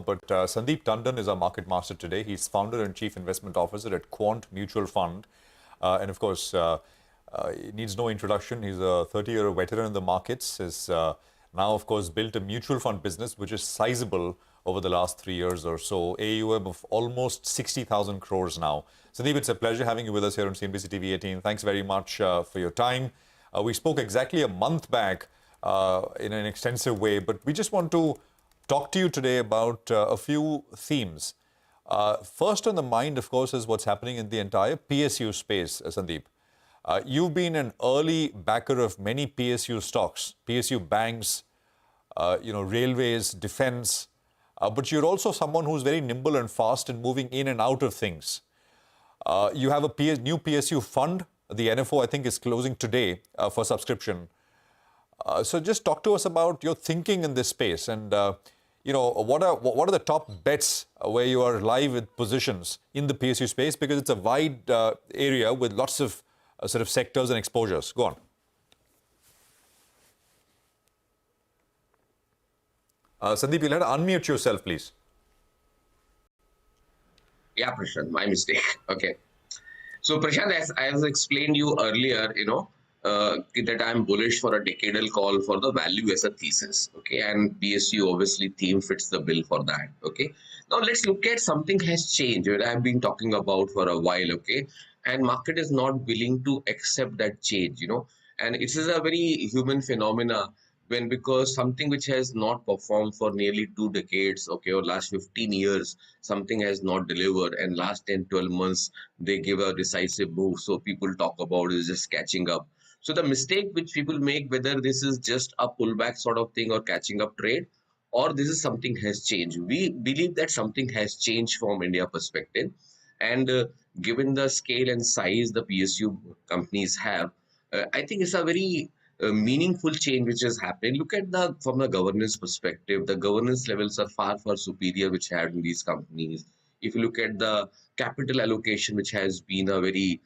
but Sandeep Tandon is our market master today. He's founder and chief investment officer at Quant Mutual Fund. And of course, he needs no introduction. He's a 30-year veteran in the markets. He's now, of course, built a mutual fund business, which is sizable over the last 3 years or so. AUM of almost 60,000 crores now. Sandeep, it's a pleasure having you with us here on CNBC-TV18. Thanks very much for your time. We spoke exactly a month back in an extensive way, but we just want to talk to you today about a few themes. First on the mind, of course, is what's happening in the entire PSU space, Sandeep. You've been an early backer of many PSU stocks, PSU banks, railways, defense, but you're also someone who's very nimble and fast in moving in and out of things. You have a new PSU fund. The NFO, I think, is closing today for subscription. So just talk to us about your thinking in this space and, what are the top bets where you are live with positions in the PSU space, because it's a wide area with lots of sort of sectors and exposures. Go on. Sandeep, you'll have to unmute yourself, please. Yeah, Prashant, my mistake. Okay. So, Prashant, as I have explained you earlier, that I'm bullish for a decadal call for the value as a thesis. Okay. And PSU, obviously, theme fits the bill for that. Okay. Now, let's look at something has changed, that I've been talking about for a while. Okay. And market is not willing to accept that change, and it is a very human phenomena because something which has not performed for nearly 2 decades, okay, or last 15 years, something has not delivered, and last 10, 12 months, they give a decisive move. So people talk about is just catching up. So the mistake which people make, whether this is just a pullback sort of thing or catching up trade, or this is something has changed. We believe that something has changed from India perspective. And given the scale and size the PSU companies have, I think it's a very meaningful change which is happening. Look at from the governance perspective, the governance levels are far, far superior which had in these companies. If you look at the capital allocation, which has been a very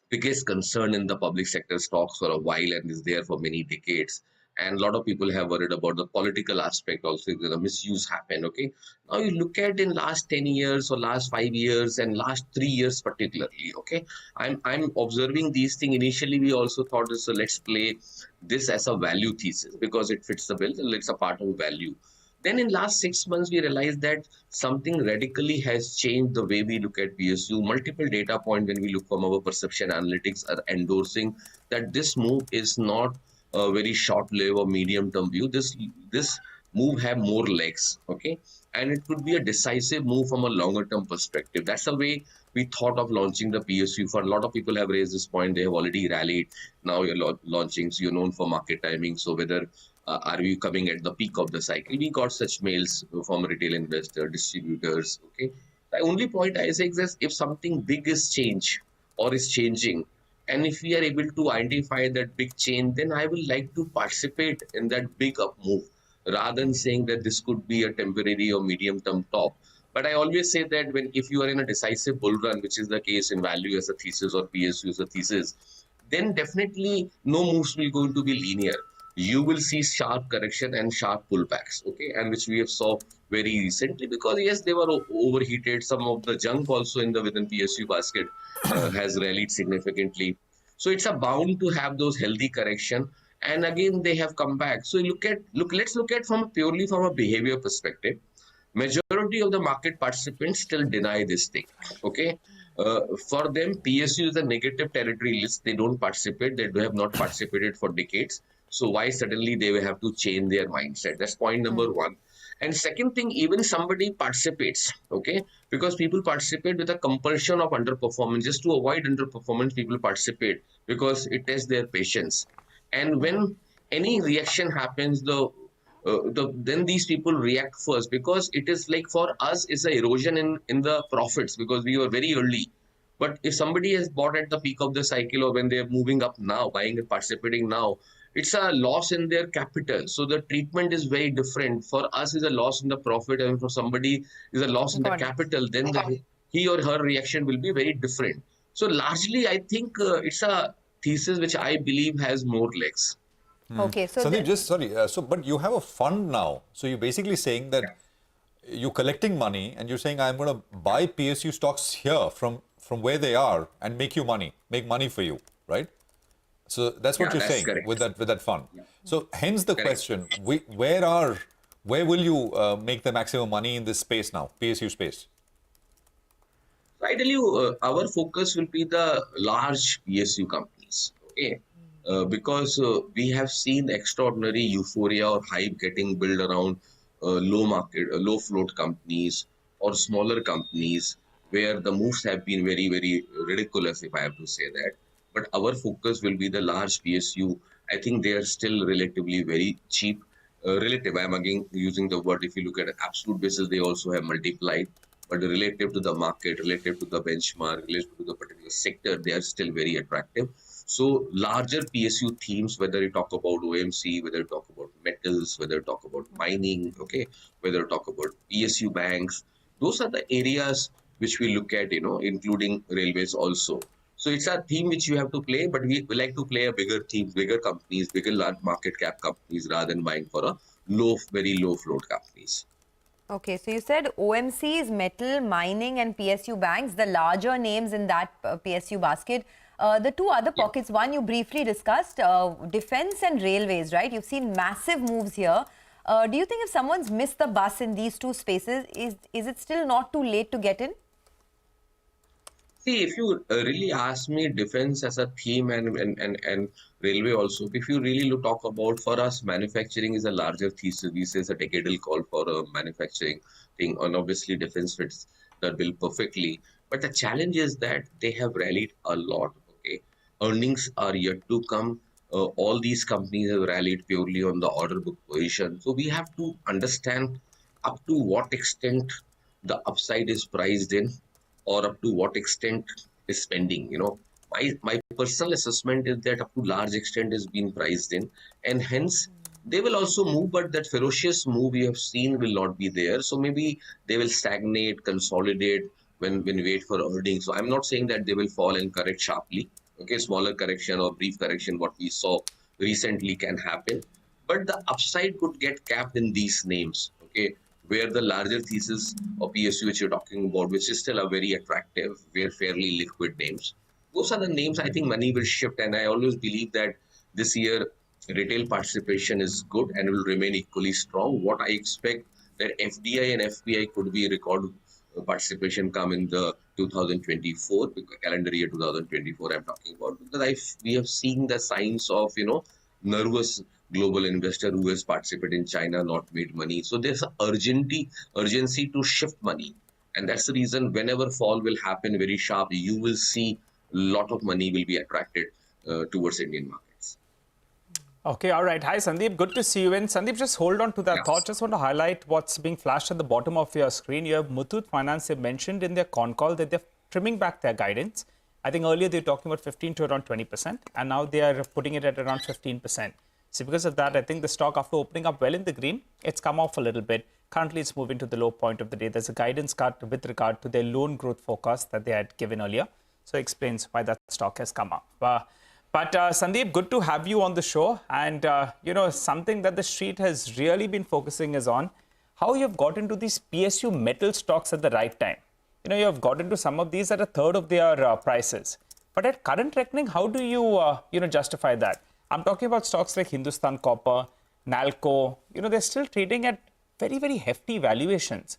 biggest concern in the public sector stocks for a while and is there for many decades. And a lot of people have worried about the political aspect also, if the misuse happen. Okay. Now you look at in last 10 years or last 5 years and last 3 years particularly. Okay. I'm observing these things. Initially, we also thought, so let's play this as a value thesis because it fits the bill. It's a part of value. Then in last 6 months, we realized that something radically has changed the way we look at PSU. Multiple data points when we look from our perception analytics are endorsing that this move is not a very short-lived or medium-term view. This move have more legs, okay? And it could be a decisive move from a longer-term perspective. That's the way we thought of launching the PSU fund. A lot of people have raised this point. They have already rallied. Now you're launching, so you're known for market timing. So whether are we coming at the peak of the cycle? We got such mails from retail investors, distributors, okay? The only point I say is if something big is change or is changing, and if we are able to identify that big change, then I will like to participate in that big up move rather than saying that this could be a temporary or medium-term top. But I always say that if you are in a decisive bull run, which is the case in value as a thesis or PSU as a thesis, then definitely no moves will going to be linear. You will see sharp correction and sharp pullbacks, okay, and which we have saw very recently because yes, they were overheated. Some of the junk also within PSU basket has rallied significantly. So it's a bound to have those healthy correction, and again they have come back. So let's look at purely from a behavior perspective. Majority of the market participants still deny this thing, okay. For them, PSU is a negative territory list. They don't participate. They have not participated for decades. So why suddenly they will have to change their mindset? That's point number one. And second thing, even somebody participates, okay? Because people participate with a compulsion of underperformance. Just to avoid underperformance, people participate because it tests their patience. And when any reaction happens, then these people react first because it is like for us, it's an erosion in the profits because we were very early. But if somebody has bought at the peak of the cycle or when they're moving up now, buying and participating now, it's a loss in their capital. So the treatment is very different. For us, is a loss in the profit, and for somebody is a loss in the capital. Then he or her reaction will be very different. So largely, I think it's a thesis which I believe has more legs. Okay, so Sandeep, but you have a fund now. So you're basically saying that you're collecting money and you're saying, I'm going to buy PSU stocks here from where they are and make you money, make money for you, right? So that's what Yeah, you're that's saying correct. with that fund. Yeah. So hence the Correct. question: where will you make the maximum money in this space now, PSU space? So I tell you, our focus will be the large PSU companies, okay? Because we have seen extraordinary euphoria or hype getting built around low float companies or smaller companies where the moves have been very, very ridiculous, if I have to say that. But our focus will be the large PSU. I think they are still relatively very cheap. Relative, I'm again using the word, if you look at an absolute basis, they also have multiplied, but relative to the market, relative to the benchmark, relative to the particular sector, they are still very attractive. So larger PSU themes, whether you talk about OMC, whether you talk about metals, whether you talk about mining, okay, whether you talk about PSU banks, those are the areas which we look at, including railways also. So it's a theme which you have to play, but we like to play a bigger theme, bigger companies, bigger large market cap companies rather than buying for a very low float companies. Okay, so you said OMCs, metal, mining and PSU banks, the larger names in that PSU basket. The two other Yeah. pockets, one you briefly discussed, defense and railways, right? You've seen massive moves here. Do you think if someone's missed the bus in these two spaces, is it still not too late to get in? See, if you really ask me defense as a theme and railway also, if you really talk about for us, manufacturing is a larger thesis. We say it's a decadal call for a manufacturing thing, and obviously defense fits that bill perfectly. But the challenge is that they have rallied a lot. Okay, earnings are yet to come. All these companies have rallied purely on the order book position. So we have to understand up to what extent the upside is priced in or up to what extent is spending. My personal assessment is that up to large extent is being priced in, and hence they will also move, but that ferocious move we have seen will not be there. So maybe they will stagnate, consolidate when we wait for earnings. So I'm not saying that they will fall and correct sharply. Okay, smaller correction or brief correction, what we saw recently can happen, but the upside could get capped in these names. Okay, where the larger thesis of PSU which you're talking about, which is still a very attractive, where fairly liquid names. Those are the names I think money will shift. And I always believe that this year retail participation is good and will remain equally strong. What I expect that FDI and FPI could be record participation come in the 2024 calendar year 2024 I'm talking about, because we have seen the signs of nervous global investor who has participated in China not made money. So there's an urgency to shift money. And that's the reason whenever fall will happen very sharp, you will see a lot of money will be attracted towards Indian markets. Okay, all right. Hi, Sandeep. Good to see you. And Sandeep, just hold on to that thought. Just want to highlight what's being flashed at the bottom of your screen. You have Muthoot Finance. They mentioned in their con call that they're trimming back their guidance. I think earlier they were talking about 15 to around 20%, and now they are putting it at around 15%. So because of that, I think the stock, after opening up well in the green, it's come off a little bit. Currently, it's moving to the low point of the day. There's a guidance cut with regard to their loan growth forecast that they had given earlier. So it explains why that stock has come up. But Sandeep, good to have you on the show. And, something that the street has really been focusing is on how you've got into these PSU metal stocks at the right time. You have got into some of these at a third of their prices. But at current reckoning, how do you, justify that? I'm talking about stocks like Hindustan Copper, Nalco. They're still trading at very, very hefty valuations.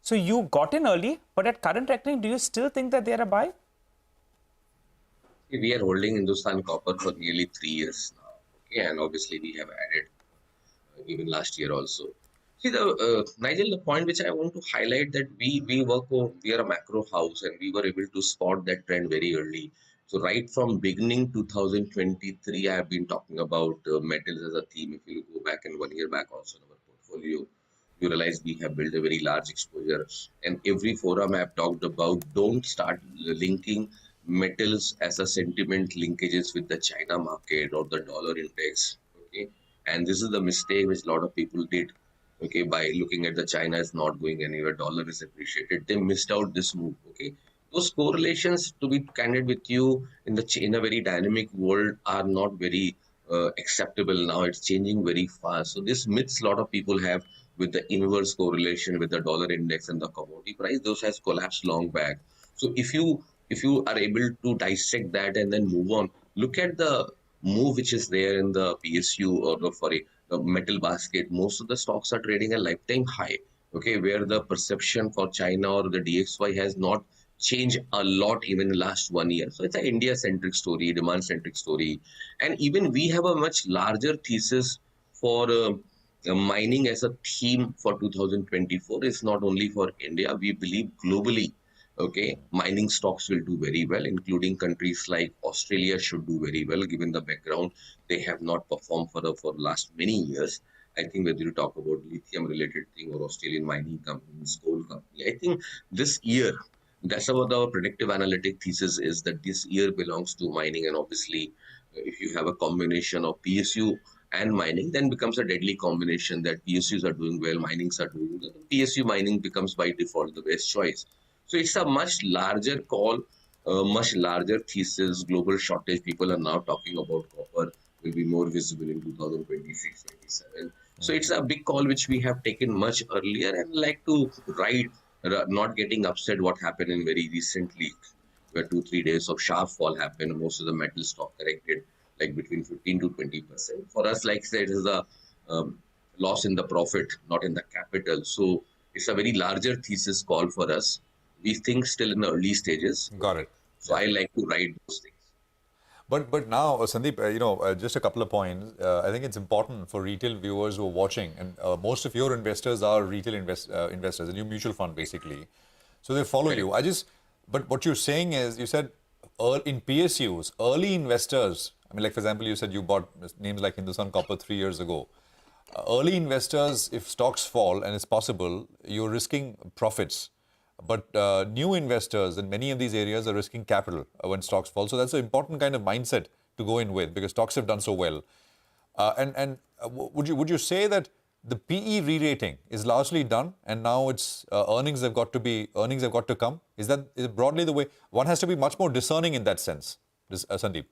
So you got in early, but at current reckoning, do you still think that they're a buy? We are holding Hindustan Copper for nearly 3 years now. Okay, and obviously we have added even last year also. See, Nigel, the point which I want to highlight that we are a macro house and we were able to spot that trend very early. So right from beginning 2023, I have been talking about metals as a theme. If you go back and 1 year back also in our portfolio, you realize we have built a very large exposure. And every forum I have talked about, don't start linking metals as a sentiment linkages with the China market or the dollar index. Okay, and this is the mistake which a lot of people did. Okay, by looking at the China is not going anywhere, dollar is appreciated, they missed out this move. Okay, those correlations, to be candid with you, in a very dynamic world are not very acceptable now. It's changing very fast. So this myths a lot of people have with the inverse correlation with the dollar index and the commodity price, those has collapsed long back. So if you are able to dissect that and then move on, look at the move which is there in the PSU or the metal basket. Most of the stocks are trading a lifetime high. Okay, where the perception for China or the DXY has not changed a lot even in the last 1 year. So it's an India-centric story, demand-centric story. And even we have a much larger thesis for mining as a theme for 2024. It's not only for India. We believe globally, okay, mining stocks will do very well, including countries like Australia should do very well, given the background they have not performed for the last many years. I think whether you talk about lithium-related thing or Australian mining companies, coal company, I think this year, that's what our predictive analytic thesis is, that this year belongs to mining. And obviously, if you have a combination of PSU and mining, then becomes a deadly combination that PSUs are doing well, minings are doing well. PSU mining becomes by default the best choice. So it's a much larger call, much larger thesis. Global shortage, people are now talking about copper will be more visible in 2026-27. So it's a big call which we have taken much earlier, and like to ride, not getting upset what happened in very recently, where 2-3 days of sharp fall happened. Most of the metal stock corrected like between 15 to 20%. For us, like I said, it is a loss in the profit, not in the capital. So it's a very larger thesis call for us. We think still in the early stages. Got it. So I like to ride those things. But now, Sandeep, just a couple of points. I think it's important for retail viewers who are watching, and most of your investors are retail investors, a new mutual fund basically. So they follow you. But what you're saying is, you said in PSUs, early investors, I mean, like for example, you said you bought names like Hindustan Copper 3 years ago. Early investors, if stocks fall, and it's possible, you're risking profits. But new investors in many of these areas are risking capital when stocks fall. So that's an important kind of mindset to go in with, because stocks have done so well. Would you say that the PE re-rating is largely done, and now it's earnings have got to come? Is it broadly the way? One has to be much more discerning in that sense, Sandeep.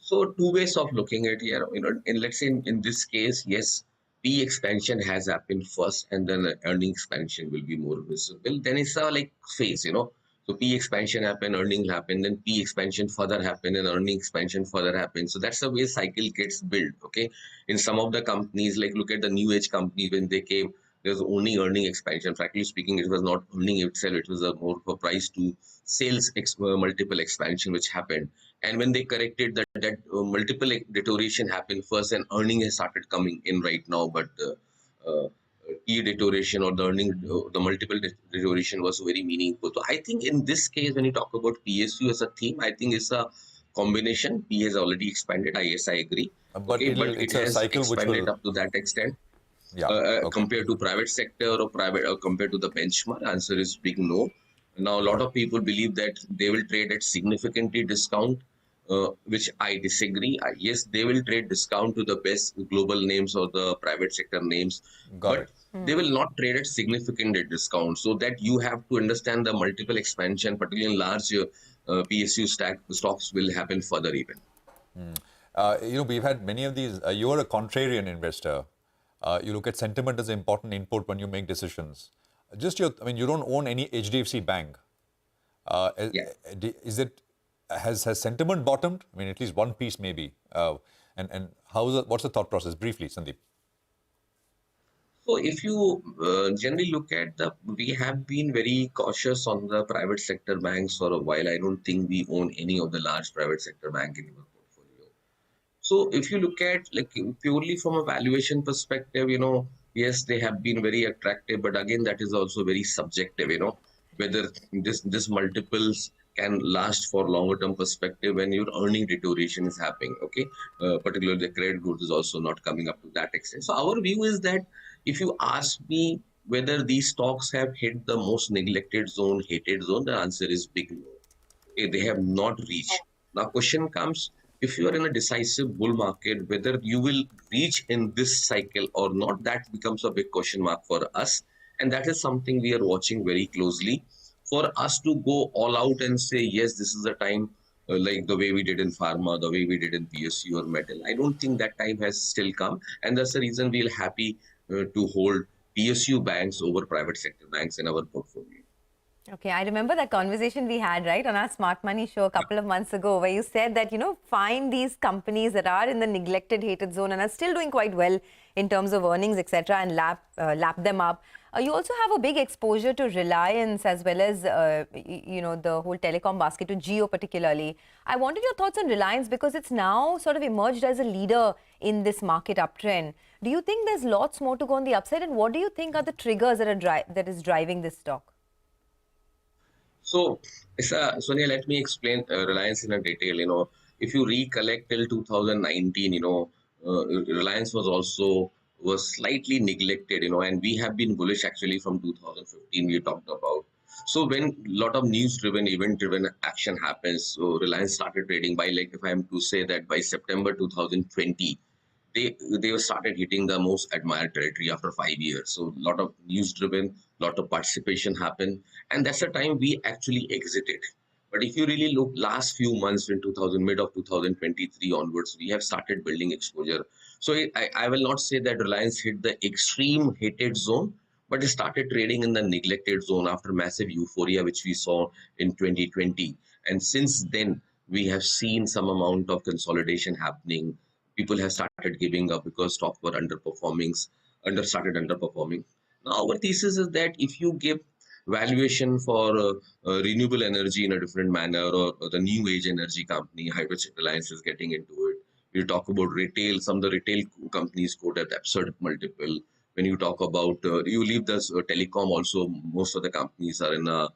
So two ways of looking at here. And let's say in this case, yes, P expansion has happened first, and then earning expansion will be more visible. Then it's a like phase, So P expansion happened, earning happened, then P expansion further happened, and earning expansion further happened. So that's the way cycle gets built. Okay, in some of the companies, like look at the new age company, when they came, there was only earning expansion. Frankly speaking, it was not earning itself; it was a more of a price to sales multiple expansion which happened. And when they corrected that multiple deterioration happened first, and earning has started coming in right now. But P deterioration or the earning, the multiple deterioration was very meaningful. So I think in this case, when you talk about PSU as a theme, I think it's a combination. P has already expanded. Yes, I agree. But it has expanded up to that extent. Compared to private sector or compared to the benchmark, answer is big no. Now, a lot of people believe that they will trade at significantly discount, which I disagree. Yes, they will trade discount to the best global names or the private sector names, but they will not trade at significant discount. So that you have to understand the multiple expansion, particularly in large PSU stocks will happen further even. We've had many of these. You're a contrarian investor. You look at sentiment as an important input when you make decisions. You don't own any HDFC Bank. Has sentiment bottomed? I mean, at least one piece maybe. And what's the thought process? Briefly, Sandeep. So if you generally look at we have been very cautious on the private sector banks for a while. I don't think we own any of the large private sector bank in our portfolio. So if you look at like purely from a valuation perspective, yes, they have been very attractive, but again, that is also very subjective, whether this multiples can last for longer term perspective when your earning deterioration is happening, okay? Particularly the credit growth is also not coming up to that extent. So our view is that if you ask me whether these stocks have hit the most neglected zone, hated zone, the answer is big no. They have not reached. Now question comes, if you are in a decisive bull market, whether you will reach in this cycle or not, that becomes a big question mark for us. And that is something we are watching very closely. For us to go all out and say, yes, this is the time, like the way we did in pharma, the way we did in PSU or metal, I don't think that time has still come. And that's the reason we're happy to hold PSU banks over private sector banks in our portfolio. Okay, I remember that conversation we had, right, on our Smart Money show a couple of months ago, where you said that, find these companies that are in the neglected, hated zone and are still doing quite well in terms of earnings, etc., and lap them up. You also have a big exposure to Reliance as well as, the whole telecom basket, to Jio particularly. I wanted your thoughts on Reliance because it's now sort of emerged as a leader in this market uptrend. Do you think there's lots more to go on the upside, and what do you think are the triggers that is driving this stock? So, Sonia, let me explain Reliance in a detail. If you recollect till 2019, Reliance was slightly neglected, and we have been bullish actually from 2015. We talked about. So when a lot of news-driven, event-driven action happens, so Reliance started trading by, like, if I am to say that by September 2020. They started hitting the most admired territory after 5 years. So a lot of news driven, lot of participation happened, and that's the time we actually exited. But if you really look last few months in mid of 2023 onwards, we have started building exposure. So I will not say that Reliance hit the extreme hated zone, but it started trading in the neglected zone after massive euphoria, which we saw in 2020. And since then, we have seen some amount of consolidation happening. People have started giving up because stocks were started underperforming. Now, our thesis is that if you give valuation for renewable energy in a different manner, or the new age energy company, Hydrogen Reliance is getting into it. You talk about retail, some of the retail companies quote at absurd multiple. When you talk about, you leave this telecom also, most of the companies are in a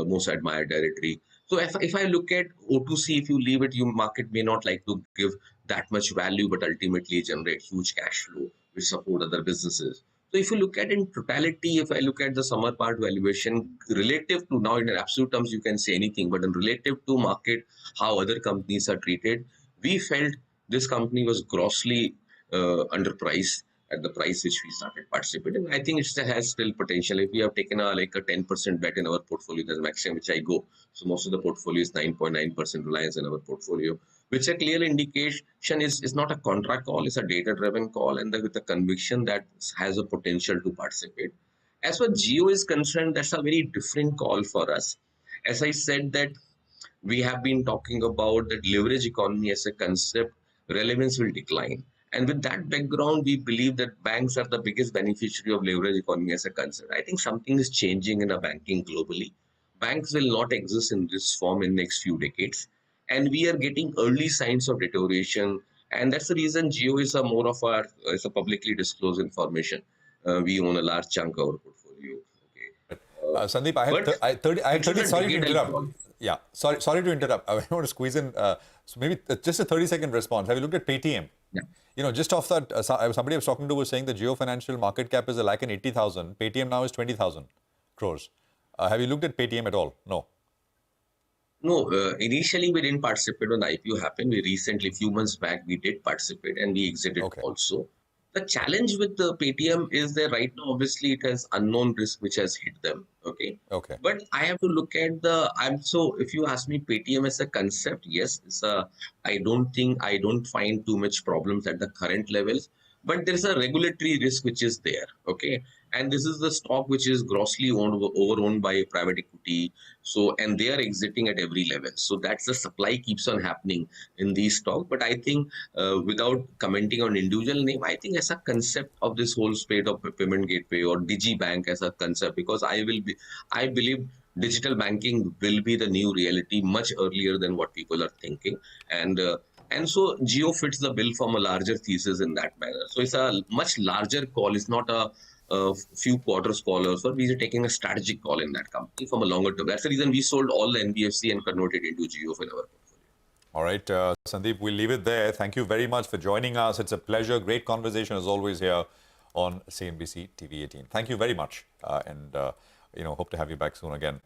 most admired territory. So if I look at O2C, if you leave it, your market may not like to give that much value, but ultimately generate huge cash flow, which support other businesses. So if you look at in totality, if I look at the summer part valuation relative to now in absolute terms, you can say anything, but in relative to market, how other companies are treated, we felt this company was grossly underpriced at the price which we started participating. I think it has still potential. If we have taken a 10% bet in our portfolio, that's the maximum which I go. So most of the portfolio is 9.9% reliance in our portfolio, which a clear indication is not a contract call, it's a data-driven call, and with the conviction that has a potential to participate. As far as Jio is concerned, that's a very different call for us. As I said that we have been talking about that leverage economy as a concept, relevance will decline. And with that background, we believe that banks are the biggest beneficiary of leverage economy as a concept. I think something is changing in the banking globally. Banks will not exist in this form in next few decades. And we are getting early signs of deterioration. And that's the reason Geo is is a publicly disclosed information. We own a large chunk of our portfolio. Okay. Sandeep, I had 30, sorry to interrupt. Yeah, sorry to interrupt. I want to squeeze in, so maybe just a 30-second response. Have you looked at Paytm? Yeah. Just off that, somebody I was talking to was saying the Jio Financial market cap is 1,80,000. Paytm now is 20,000 crores. Have you looked at Paytm at all? No. No, initially we didn't participate when the IPO happened. We recently, few months back, we did participate and we exited also. The challenge with the Paytm is that right now, obviously, it has unknown risk which has hit them. Okay. But I have to look at so if you ask me Paytm as a concept, yes, I don't find too much problems at the current levels, but there's a regulatory risk which is there. Okay. And this is the stock which is grossly over-owned by private equity. So, and they are exiting at every level. So that's the supply keeps on happening in these stocks. But I think without commenting on individual name, I think as a concept of this whole space of payment gateway or DigiBank as a concept, because I believe digital banking will be the new reality much earlier than what people are thinking. And so Jio fits the bill from a larger thesis in that manner. So it's a much larger call. It's not a few quarters call also. We are taking a strategic call in that company from a longer term. That's the reason we sold all the NBFC and converted into Jio in our portfolio. All right, Sandeep, we'll leave it there. Thank you very much for joining us. It's a pleasure. Great conversation as always here on CNBC TV18. Thank you very much. And hope to have you back soon again.